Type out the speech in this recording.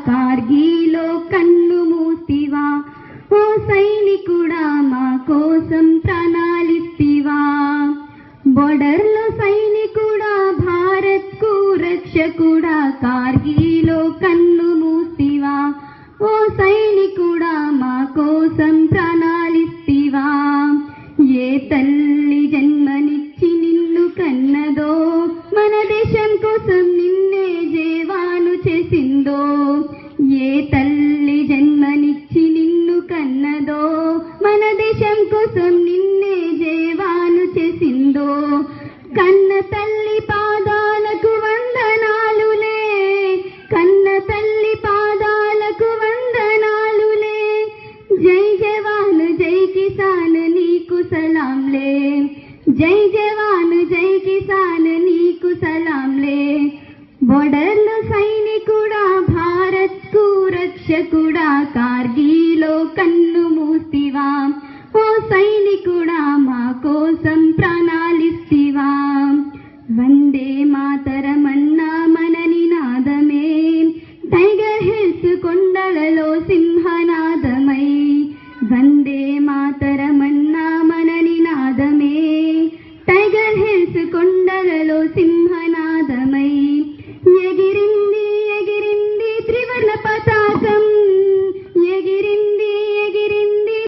కార్గిలో కన్ను మూసివా, ఓ సైనికుడా మా కోసం ప్రాణాలిస్తివా. బోర్డర్లో సైనికుడా భారత్కు రక్షకుడా, కార్గిలో కన్ను మూసివా, ఓ సైనికుడా మా కోసం ప్రాణాలిస్తివా. ఏ తల్లి జన్మనిచ్చి నిన్ను కన్నదో, మన దేశం కోసం నిన్నే జవాను చేసిందో. ఏ తల్లి జన్మనిచ్చి నిన్ను కన్నదో, మన దేశం కోసం నిన్నే జవాను చేసిందో. కన్న తల్లి పాదాలకు వందనాలులే, కన్న తల్లి పాదాలకు వందనాలులే. జై జవాన్ జై కిసాన్ నీకు సలాంలే, జై జవాన్ జై కిసాన్ నీకు సలాంలే. బోర్డర్లో సైనికుడా భారత్కు రక్షకుడా, కార్గిలో కన్ను మూసివా, ఓ సైనికుడా మా కోసం ప్రాణాలిస్తివా. వందే మాతరమన్నా మన నినాదమే, టైగర్ హిల్స్ కొండలలో సింహనాదమై. వందే మాతరమన్నా మన నినాదమే, టైగర్ హిల్స్ కొండలలో సింహ